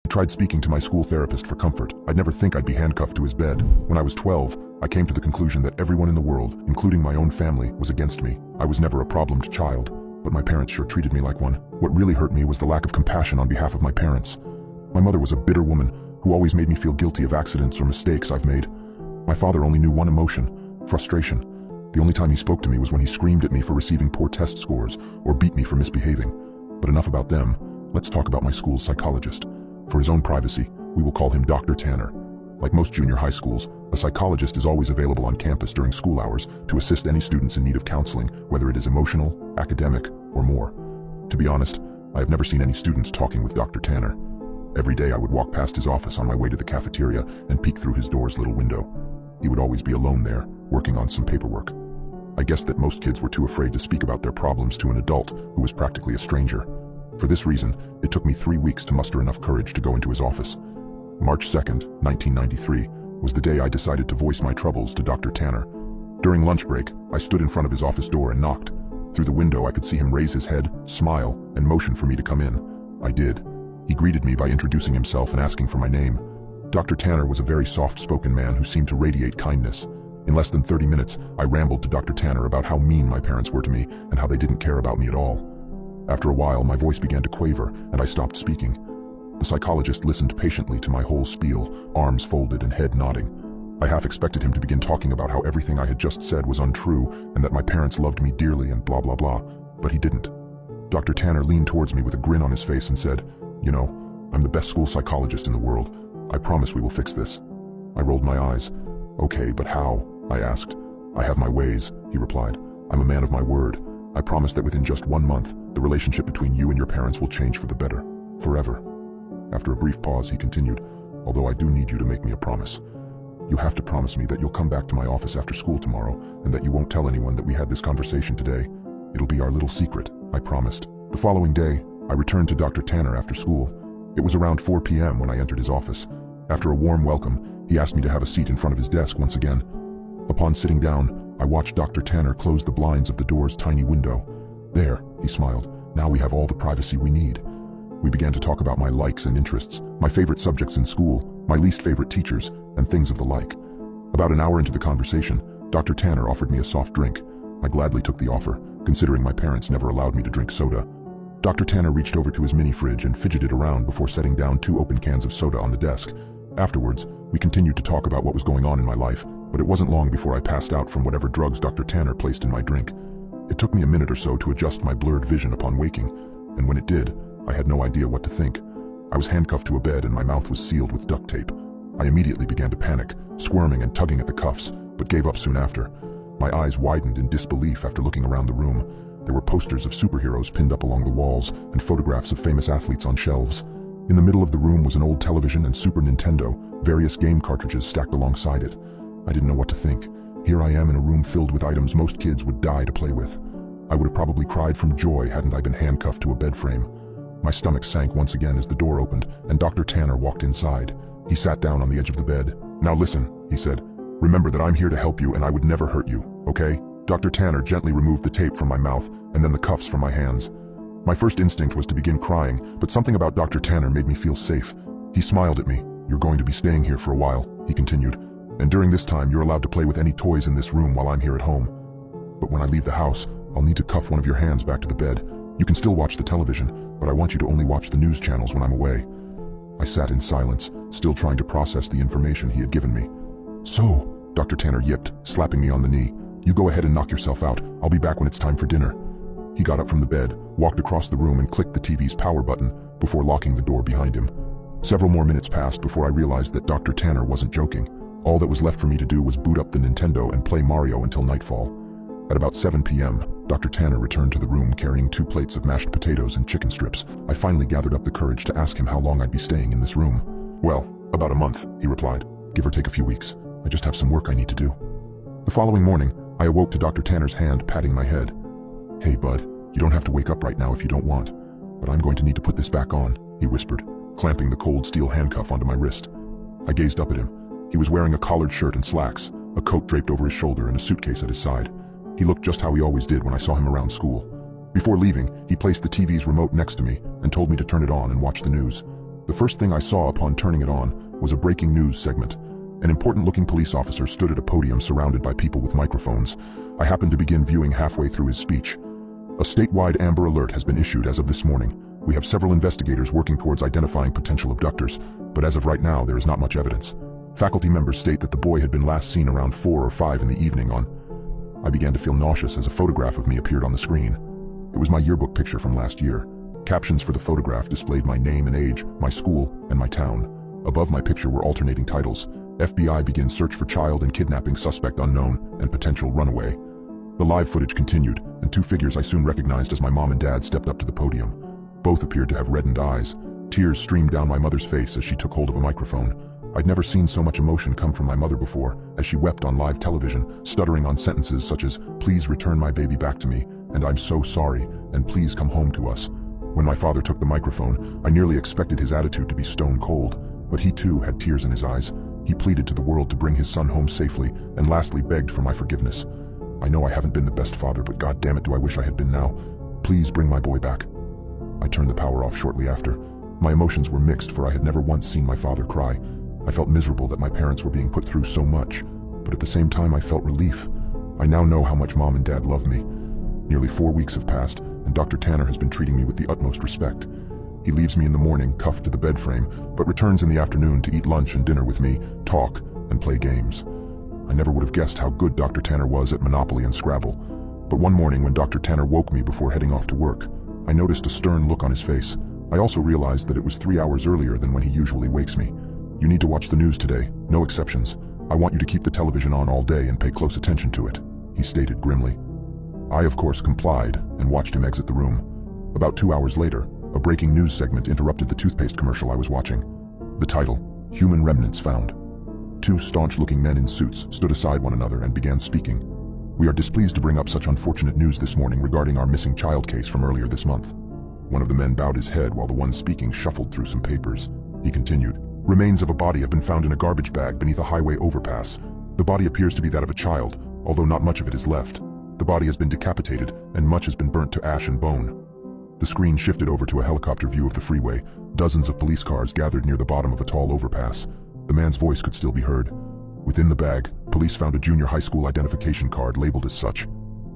I tried speaking to my school therapist for comfort. I'd never think I'd be handcuffed to his bed. When I was 12, I came to the conclusion that everyone in the world, including my own family, was against me. I was never a problemed child, but my parents sure treated me like one. What really hurt me was the lack of compassion on behalf of my parents. My mother was a bitter woman who always made me feel guilty of accidents or mistakes I've made. My father only knew one emotion: frustration. The only time he spoke to me was when he screamed at me for receiving poor test scores or beat me for misbehaving. But enough about them. Let's talk about my school's psychologist. For his own privacy, we will call him Dr. Tanner. Like most junior high schools, a psychologist is always available on campus during school hours to assist any students in need of counseling, whether it is emotional, academic, or more. To be honest, I have never seen any students talking with Dr. Tanner. Every day I would walk past his office on my way to the cafeteria and peek through his door's little window. He would always be alone there, working on some paperwork. I guessed that most kids were too afraid to speak about their problems to an adult who was practically a stranger. For this reason, it took me 3 weeks to muster enough courage to go into his office. March 2nd, 1993, was the day I decided to voice my troubles to Dr. Tanner. During lunch break, I stood in front of his office door and knocked. Through the window, I could see him raise his head, smile, and motion for me to come in. I did. He greeted me by introducing himself and asking for my name. Dr. Tanner was a very soft-spoken man who seemed to radiate kindness. In less than 30 minutes, I rambled to Dr. Tanner about how mean my parents were to me and how they didn't care about me at all. After a while, my voice began to quaver, and I stopped speaking. The psychologist listened patiently to my whole spiel, arms folded and head nodding. I half expected him to begin talking about how everything I had just said was untrue and that my parents loved me dearly and blah blah blah, but he didn't. Dr. Tanner leaned towards me with a grin on his face and said, "You know, I'm the best school psychologist in the world. I promise we will fix this." I rolled my eyes. "Okay, but how?" I asked. "I have my ways," he replied. "I'm a man of my word. I promise that within just 1 month, the relationship between you and your parents will change for the better. Forever." After a brief pause, he continued, "Although I do need you to make me a promise. You have to promise me that you'll come back to my office after school tomorrow and that you won't tell anyone that we had this conversation today. It'll be our little secret," I promised. The following day, I returned to Dr. Tanner after school. It was around 4 p.m. when I entered his office. After a warm welcome, he asked me to have a seat in front of his desk once again. Upon sitting down, I watched Dr. Tanner close the blinds of the door's tiny window. "There," he smiled. "Now we have all the privacy we need." We began to talk about my likes and interests, my favorite subjects in school, my least favorite teachers, and things of the like. About an hour into the conversation, Dr. Tanner offered me a soft drink. I gladly took the offer, considering my parents never allowed me to drink soda. Dr. Tanner reached over to his mini fridge and fidgeted around before setting down 2 open cans of soda on the desk. Afterwards, we continued to talk about what was going on in my life, but it wasn't long before I passed out from whatever drugs Dr. Tanner placed in my drink. It took me a minute or so to adjust my blurred vision upon waking, and when it did, I had no idea what to think. I was handcuffed to a bed and my mouth was sealed with duct tape. I immediately began to panic, squirming and tugging at the cuffs, but gave up soon after. My eyes widened in disbelief after looking around the room. There were posters of superheroes pinned up along the walls and photographs of famous athletes on shelves. In the middle of the room was an old television and Super Nintendo, various game cartridges stacked alongside it. I didn't know what to think. Here I am in a room filled with items most kids would die to play with. I would have probably cried from joy hadn't I been handcuffed to a bed frame. My stomach sank once again as the door opened and Dr. Tanner walked inside. He sat down on the edge of the bed. "Now listen," he said. "Remember that I'm here to help you and I would never hurt you, okay?" Dr. Tanner gently removed the tape from my mouth and then the cuffs from my hands. My first instinct was to begin crying, but something about Dr. Tanner made me feel safe. He smiled at me. "You're going to be staying here for a while," he continued. "And during this time, you're allowed to play with any toys in this room while I'm here at home. But when I leave the house, I'll need to cuff one of your hands back to the bed. You can still watch the television, but I want you to only watch the news channels when I'm away." I sat in silence, still trying to process the information he had given me. "So," Dr. Tanner yipped, slapping me on the knee, "you go ahead and knock yourself out. I'll be back when it's time for dinner." He got up from the bed, walked across the room and clicked the TV's power button before locking the door behind him. Several more minutes passed before I realized that Dr. Tanner wasn't joking. All that was left for me to do was boot up the Nintendo and play Mario until nightfall. At about 7 p.m., Dr. Tanner returned to the room carrying 2 plates of mashed potatoes and chicken strips. I finally gathered up the courage to ask him how long I'd be staying in this room. "Well, about a month," he replied. "Give or take a few weeks. I just have some work I need to do." The following morning, I awoke to Dr. Tanner's hand patting my head. "Hey, bud, you don't have to wake up right now if you don't want, but I'm going to need to put this back on," he whispered, clamping the cold steel handcuff onto my wrist. I gazed up at him. He was wearing a collared shirt and slacks, a coat draped over his shoulder and a suitcase at his side. He looked just how he always did when I saw him around school. Before leaving, he placed the TV's remote next to me and told me to turn it on and watch the news. The first thing I saw upon turning it on was a breaking news segment. An important-looking police officer stood at a podium surrounded by people with microphones. I happened to begin viewing halfway through his speech. A statewide Amber Alert has been issued as of this morning. We have several investigators working towards identifying potential abductors, but as of right now, there is not much evidence. Faculty members state that the boy had been last seen around 4 or 5 in the evening on... I began to feel nauseous as a photograph of me appeared on the screen. It was my yearbook picture from last year. Captions for the photograph displayed my name and age, my school, and my town. Above my picture were alternating titles: FBI begins search for child and kidnapping suspect unknown, and potential runaway. The live footage continued, and 2 figures I soon recognized as my mom and dad stepped up to the podium. Both appeared to have reddened eyes. Tears streamed down my mother's face as she took hold of a microphone. I'd never seen so much emotion come from my mother before, as she wept on live television, stuttering on sentences such as, "Please return my baby back to me," and "I'm so sorry," and "Please come home to us." When my father took the microphone, I nearly expected his attitude to be stone cold, but he too had tears in his eyes. He pleaded to the world to bring his son home safely, and lastly begged for my forgiveness. I know I haven't been the best father, but God damn it, do I wish I had been now. Please bring my boy back. I turned the power off shortly after. My emotions were mixed, for I had never once seen my father cry. I felt miserable that my parents were being put through so much, but at the same time I felt relief. I now know how much Mom and Dad love me. Nearly 4 weeks have passed, and Dr. Tanner has been treating me with the utmost respect. He leaves me in the morning, cuffed to the bed frame, but returns in the afternoon to eat lunch and dinner with me, talk, and play games. I never would have guessed how good Dr. Tanner was at Monopoly and Scrabble. But one morning when Dr. Tanner woke me before heading off to work, I noticed a stern look on his face. I also realized that it was 3 hours earlier than when he usually wakes me. "You need to watch the news today, no exceptions. I want you to keep the television on all day and pay close attention to it," he stated grimly. I, of course, complied and watched him exit the room. About 2 hours later, a breaking news segment interrupted the toothpaste commercial I was watching. The title, "Human Remnants Found." 2 staunch-looking men in suits stood aside one another and began speaking. "We are displeased to bring up such unfortunate news this morning regarding our missing child case from earlier this month." One of the men bowed his head while the one speaking shuffled through some papers. He continued, "Remains of a body have been found in a garbage bag beneath a highway overpass. The body appears to be that of a child, although not much of it is left. The body has been decapitated, and much has been burnt to ash and bone." The screen shifted over to a helicopter view of the freeway. Dozens of police cars gathered near the bottom of a tall overpass. The man's voice could still be heard. Within the bag, police found a junior high school identification card labeled as such.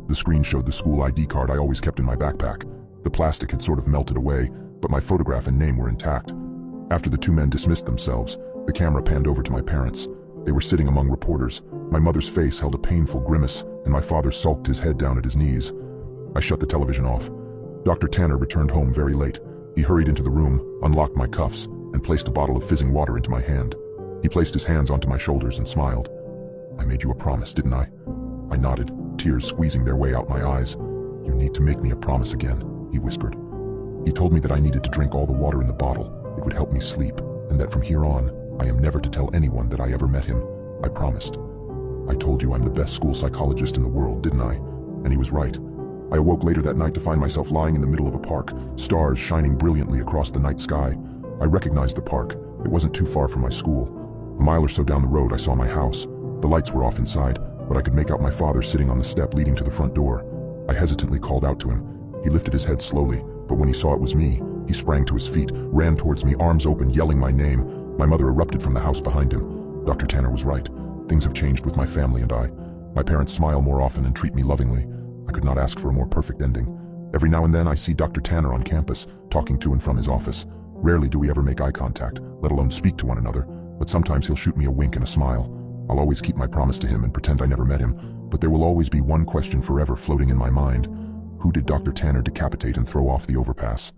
The screen showed the school ID card I always kept in my backpack. The plastic had sort of melted away, but my photograph and name were intact. After the 2 men dismissed themselves, the camera panned over to my parents. They were sitting among reporters. My mother's face held a painful grimace, and my father sulked his head down at his knees. I shut the television off. Dr. Tanner returned home very late. He hurried into the room, unlocked my cuffs, and placed a bottle of fizzing water into my hand. He placed his hands onto my shoulders and smiled. "I made you a promise, didn't I?" I nodded, tears squeezing their way out my eyes. "You need to make me a promise again," he whispered. He told me that I needed to drink all the water in the bottle. It would help me sleep, and that from here on, I am never to tell anyone that I ever met him. I promised. "I told you I'm the best school psychologist in the world, didn't I?" And he was right. I awoke later that night to find myself lying in the middle of a park, stars shining brilliantly across the night sky. I recognized the park. It wasn't too far from my school. A mile or so down the road, I saw my house. The lights were off inside, but I could make out my father sitting on the step leading to the front door. I hesitantly called out to him. He lifted his head slowly, but when he saw it was me, he sprang to his feet, ran towards me, arms open, yelling my name. My mother erupted from the house behind him. Dr. Tanner was right. Things have changed with my family and I. My parents smile more often and treat me lovingly. I could not ask for a more perfect ending. Every now and then I see Dr. Tanner on campus, talking to and from his office. Rarely do we ever make eye contact, let alone speak to one another, but sometimes he'll shoot me a wink and a smile. I'll always keep my promise to him and pretend I never met him, but there will always be one question forever floating in my mind. Who did Dr. Tanner decapitate and throw off the overpass?